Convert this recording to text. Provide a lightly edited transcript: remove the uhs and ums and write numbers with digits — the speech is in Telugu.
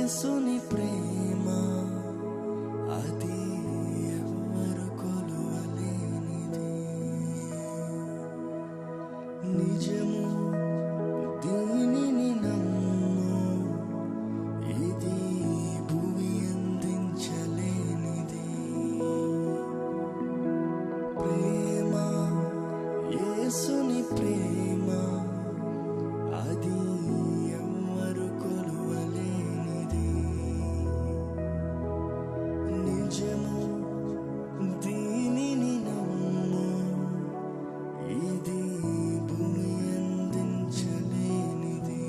యేసుని ప్రేమ అది ఎవ్వరు కొలువలేనిది. నిజము దీనిని నమ్ము, ఇది భూమి అందించలేనిది. ప్రేమ యేసుని ప్రేమ అది ఎవ్వరు కొలువలేనిది. నిజము దీనిని నమ్ము, ఇది భూమి అందించలేనిది.